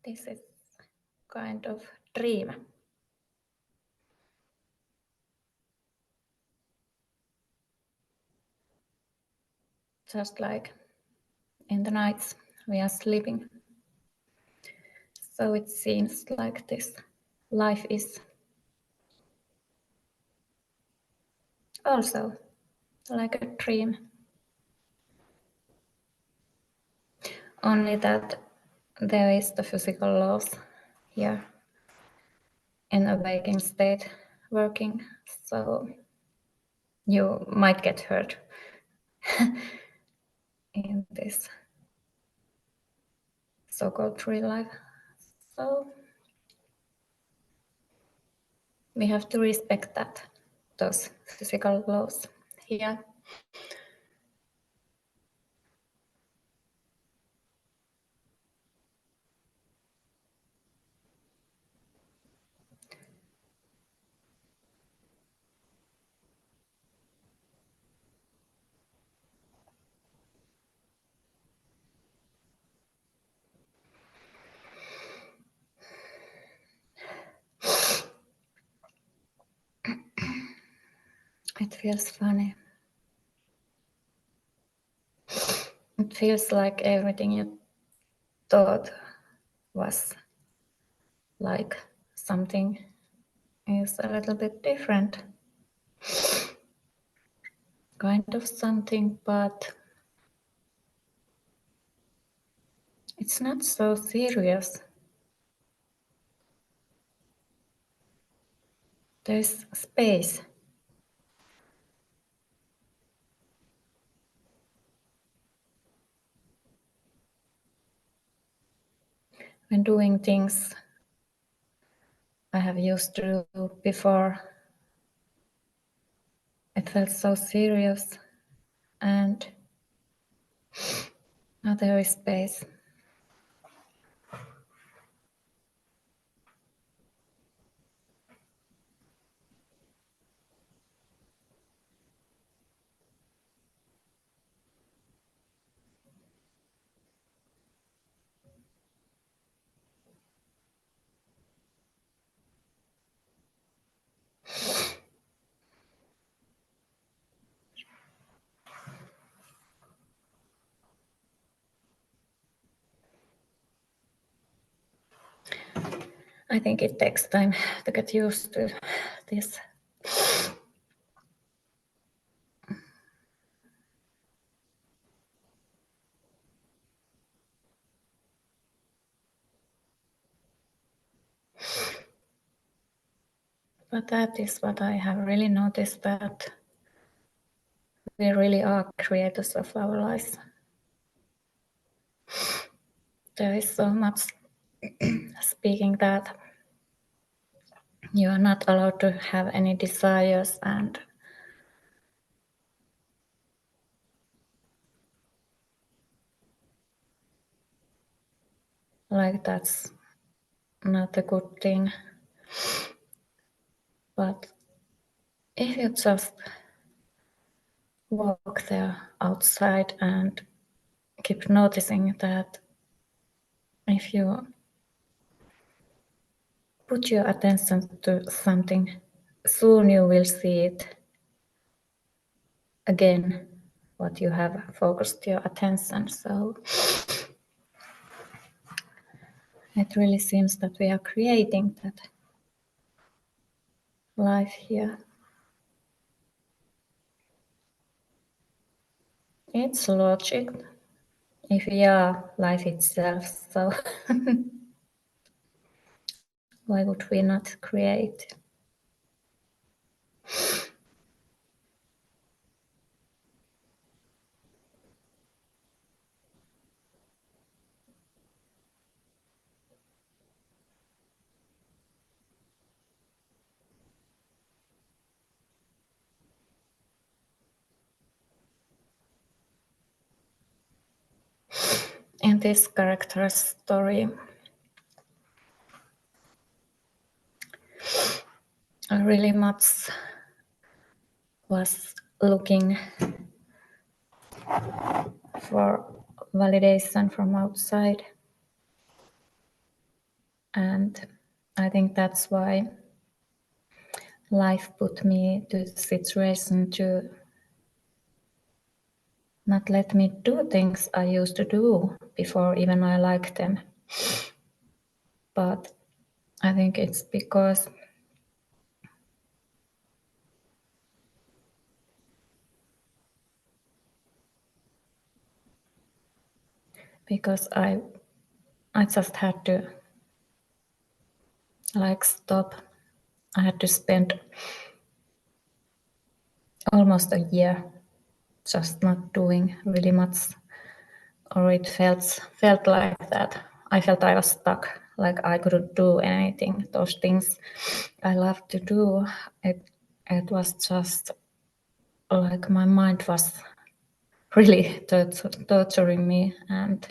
This is kind of dream. Just like in the nights we are sleeping. So it seems like this life is also like a dream. Only that there is the physical laws here in a waking state working, so you might get hurt in this so-called real life. So we have to respect that, those physical laws here. It feels funny. It feels like everything you thought was like something is a little bit different. Kind of something, but it's not so serious. There's space. When doing things I have used to do before, it felt so serious, and now there is space. I think it takes time to get used to this. But that is what I have really noticed, that we really are creators of our lives. There is so much speaking that you are not allowed to have any desires, and like that's not a good thing. But if you just walk there outside and keep noticing that, if you put your attention to something, soon you will see it again, what you have focused your attention. So it really seems that we are creating that life here. It's logic. If we are life itself, so why would we not create? In this character's story, I really much was looking for validation from outside. And I think that's why life put me to the situation to not let me do things I used to do before even I liked them. But I think it's because I just had to stop. I had to spend almost a year just not doing really much, or it felt like that. I felt I was stuck, like I couldn't do anything. Those things I love to do, it was just like my mind was really torturing me, and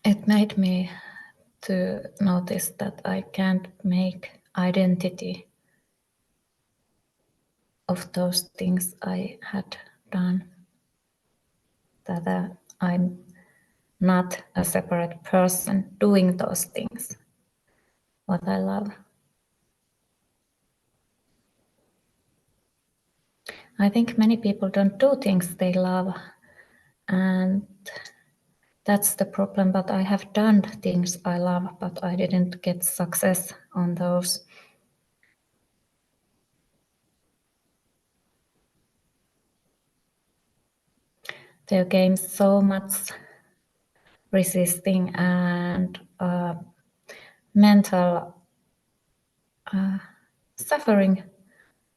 it made me to notice that I can't make identity of those things I had done, that I'm not a separate person doing those things, what I love. I think many people don't do things they love, and that's the problem. But I have done things I love, but I didn't get success on those. There came so much resisting and mental suffering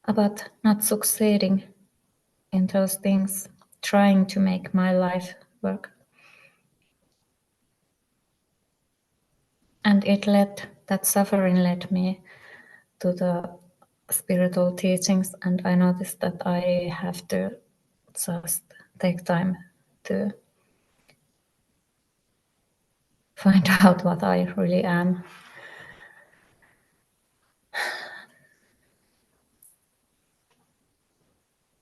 about not succeeding in those things, trying to make my life work. And that suffering led me to the spiritual teachings, and I noticed that I have to just take time to find out what I really am.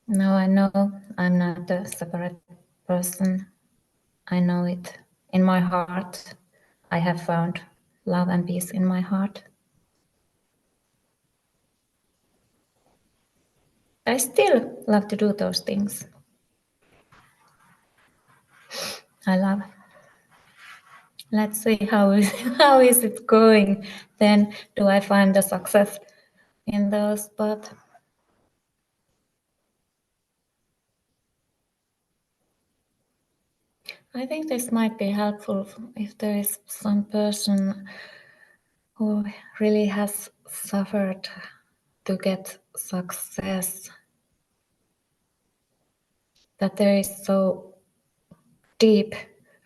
Now I know I'm not a separate person. I know it in my heart. I have found love and peace in my heart. I still love to do those things. I love. Let's see how is it going. Then do I find the success in those? But I think this might be helpful if there is some person who really has suffered to get success, that there is so deep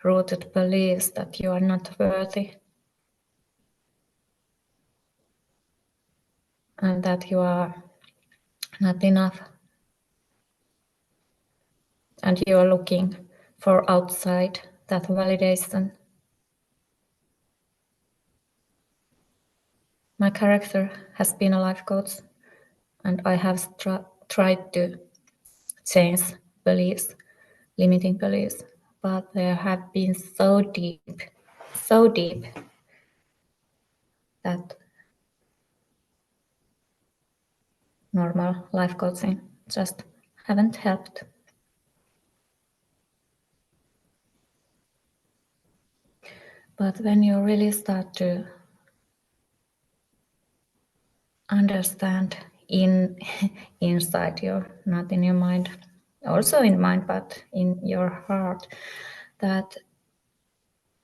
rooted beliefs that you are not worthy and that you are not enough, and you are looking for outside that validation. My character has been a life coach, and I have tried to change beliefs, limiting beliefs, but they have been so deep that normal life coaching just haven't helped. But when you really start to understand inside your, not in your mind, also in mind, but in your heart, that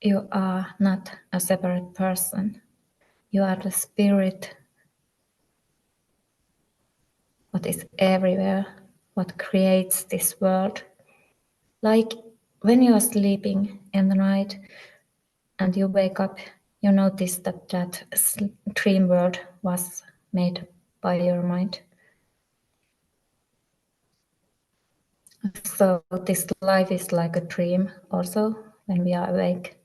you are not a separate person. You are the spirit, what is everywhere, what creates this world. Like when you are sleeping in the night and you wake up, you notice that dream world was made by your mind. So this life is like a dream also when we are awake.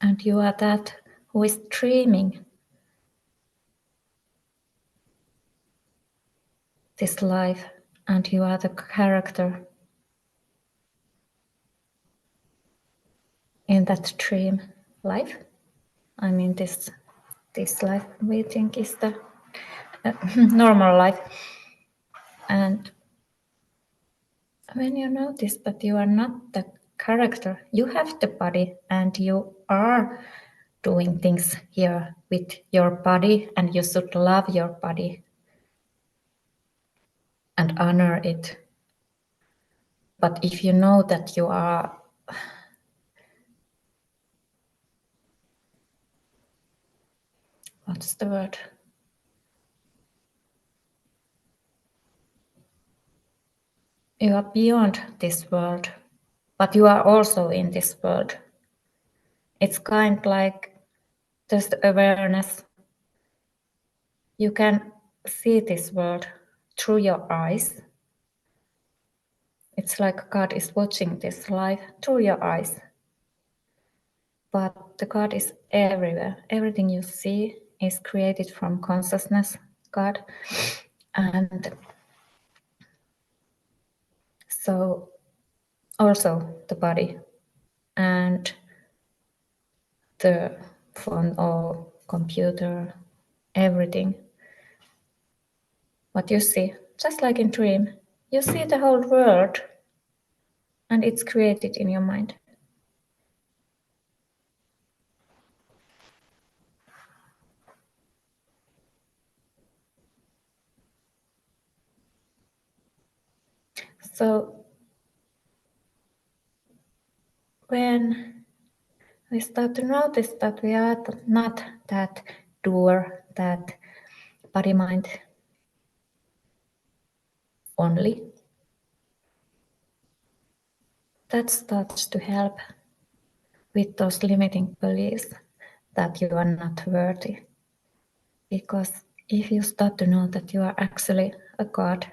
And you are that who is dreaming this life, and you are the character in that dream life. I mean, this life we think is the normal life. And when you notice that you are not the character, you have the body and you are doing things here with your body, and you should love your body and honor it. But if you know that you are what's the word? You are beyond this world, but you are also in this world. It's kind like just awareness. You can see this world through your eyes. It's like God is watching this life through your eyes. But the God is everywhere. Everything you see is created from consciousness, God. And so also the body and the phone or computer, everything. What you see, just like in dream, you see the whole world and it's created in your mind. So when we start to notice that we are not that doer, that body mind only, that starts to help with those limiting beliefs that you are not worthy. Because if you start to know that you are actually a God,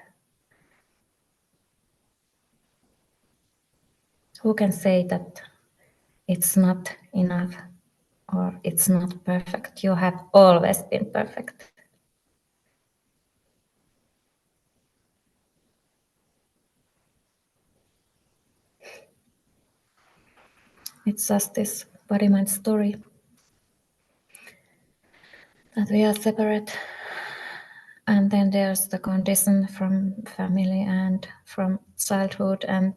who can say that it's not enough or it's not perfect? You have always been perfect. It's just this body-mind story that we are separate. And then there's the condition from family and from childhood, and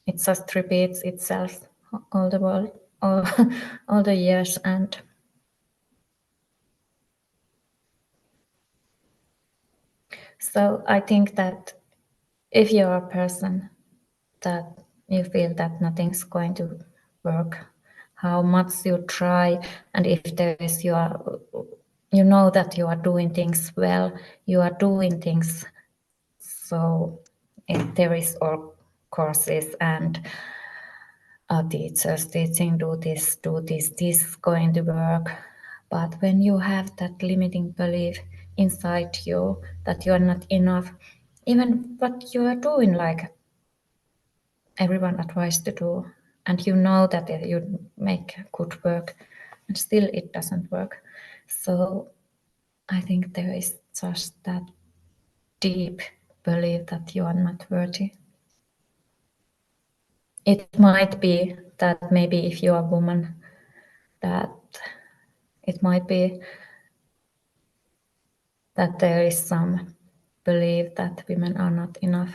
it just repeats itself all the world, all the years. And so I think that if you're a person that you feel that nothing's going to work, how much you try, and if there is you know that you are doing things well, you are doing things. So if there is all courses and teachers teaching, do this, this is going to work. But when you have that limiting belief inside you that you are not enough, even what you are doing, like everyone advised to do, and you know that you make good work, and still it doesn't work. So I think there is just that deep belief that you are not worthy. It might be that maybe if you are a woman, that it might be that there is some belief that women are not enough.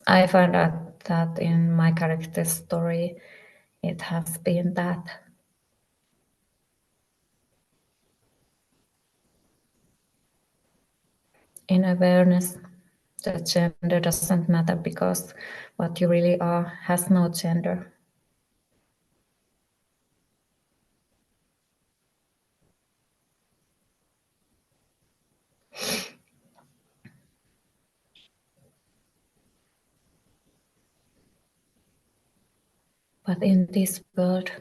I found out that in my character story, it has been that. In awareness, the gender doesn't matter because what you really are has no gender. But in this world,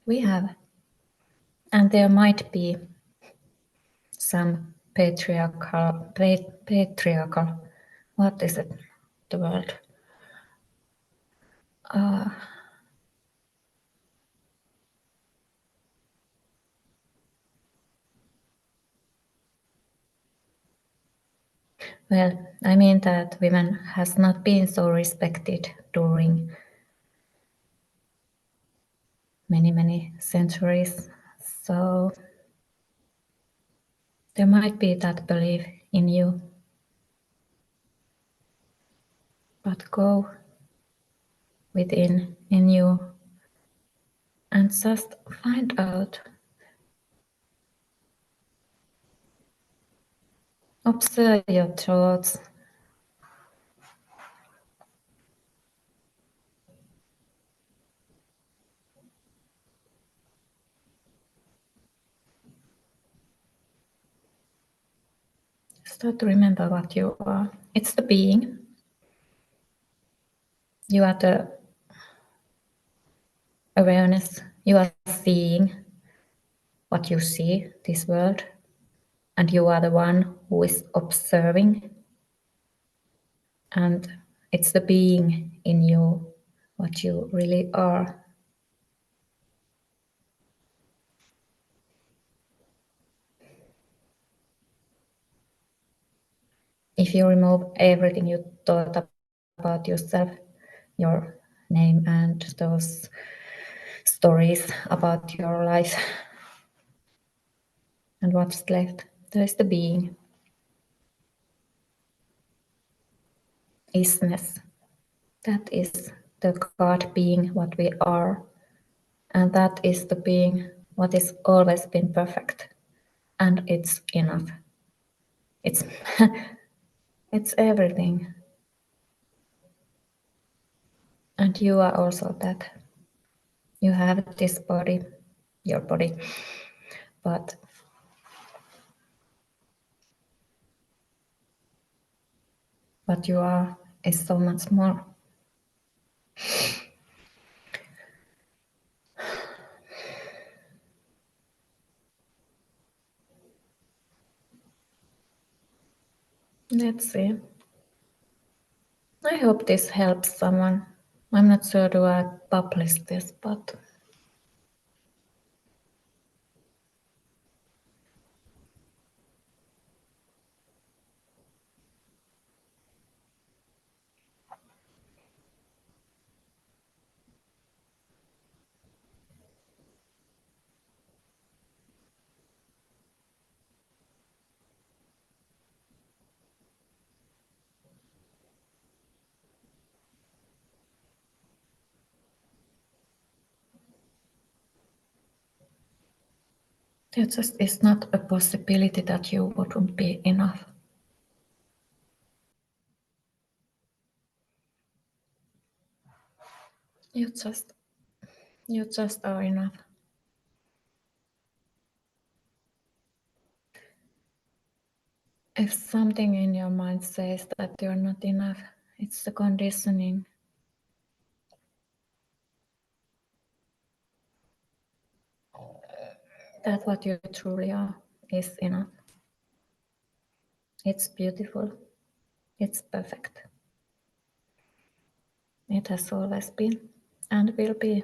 we have, and there might be some patriarchal, what is it, the word? Well, I mean that women has not been so respected during many centuries. So there might be that belief in you. But go within in you and just find out. Observe your thoughts. Start to remember what you are. It's the being. You are the awareness. You are seeing what you see, this world. And you are the one who is observing. And it's the being in you, what you really are. If you remove everything you thought about yourself, your name and those stories about your life, and what's left, there is the being, isness. That is the God being what we are, and that is the being what is always been perfect, and it's enough. It's it's everything, and you are also that. You have this body, your body, but what you are is so much more. Let's see. I hope this helps someone. I'm not sure do I publish this, but there just is not a possibility that you wouldn't be enough. You just are enough. If something in your mind says that you're not enough, it's the conditioning. That what you truly are is enough. It's beautiful. It's perfect. It has always been and will be.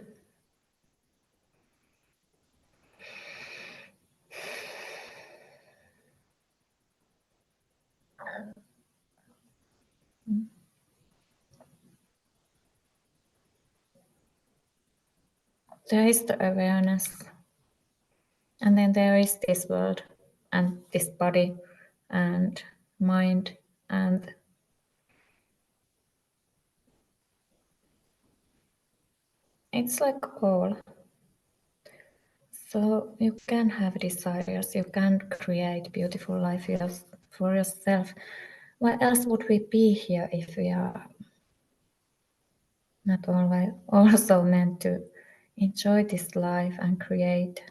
There is the awareness, and then there is this world and this body and mind, and it's like all. So you can have desires, you can create beautiful life for yourself. Why else would we be here if we are not always also meant to enjoy this life and create?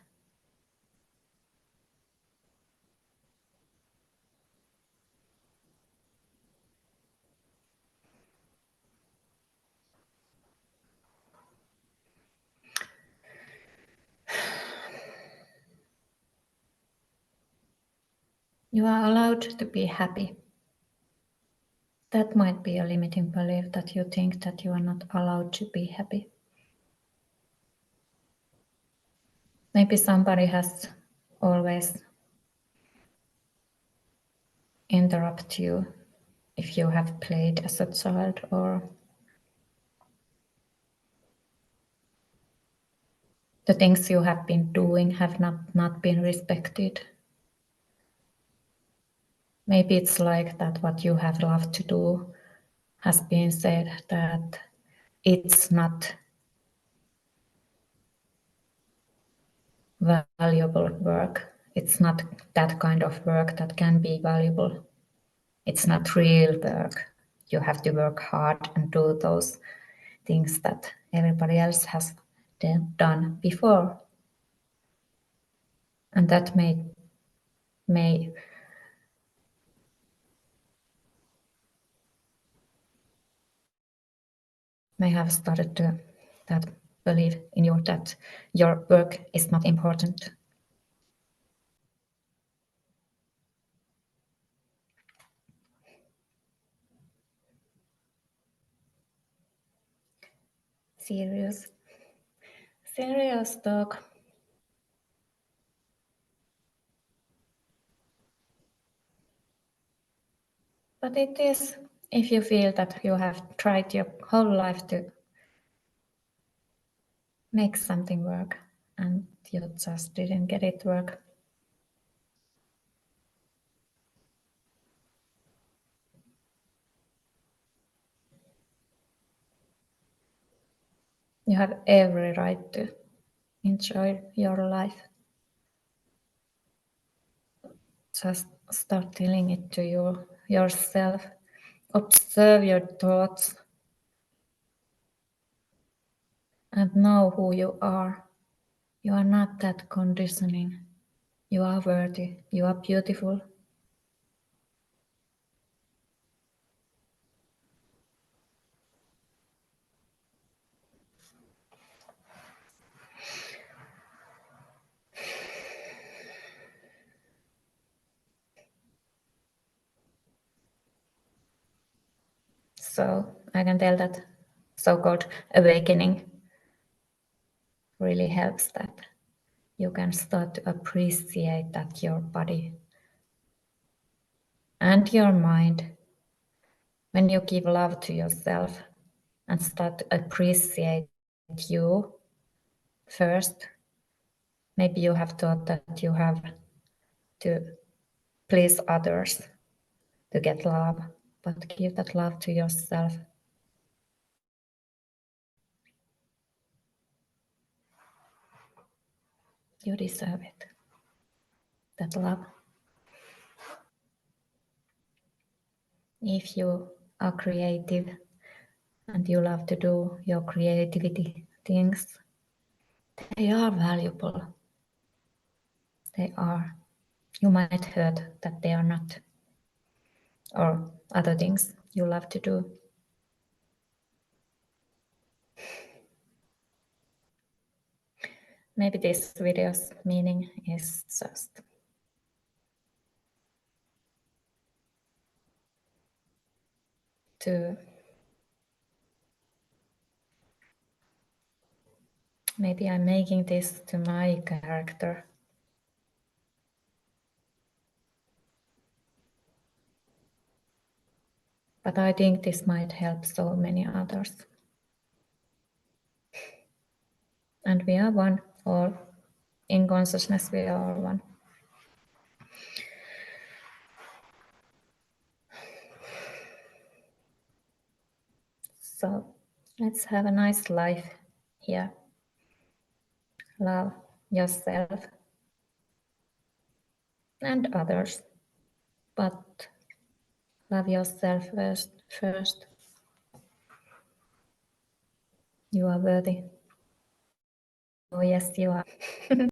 You are allowed to be happy. That might be a limiting belief that you think that you are not allowed to be happy. Maybe somebody has always interrupt you if you have played as a child or the things you have been doing have not been respected. Maybe it's like that what you have loved to do has been said that it's not valuable work. It's not that kind of work that can be valuable. It's not real work. You have to work hard and do those things that everybody else has done before. And that may have started to that belief in you that your work is not important. Serious talk. But it is, if you feel that you have tried your whole life to make something work and you just didn't get it work. You have every right to enjoy your life. Just start telling it to yourself. Observe your thoughts and know who you are. You are not that conditioning. You are worthy. You are beautiful. So I can tell that so-called awakening really helps that you can start to appreciate that your body and your mind, when you give love to yourself and start to appreciate you first. Maybe you have thought that you have to please others to get love, but give that love to yourself. You deserve it, that love. If you are creative and you love to do your creativity things, they are valuable. They are. You might heard that they are not, or other things you love to do. Maybe this video's meaning is just to maybe I'm making this to my character. But I think this might help so many others. And we are one, all in consciousness, we are all one. So let's have a nice life here. Love yourself and others, but love yourself first. You are worthy. Oh yes, you are.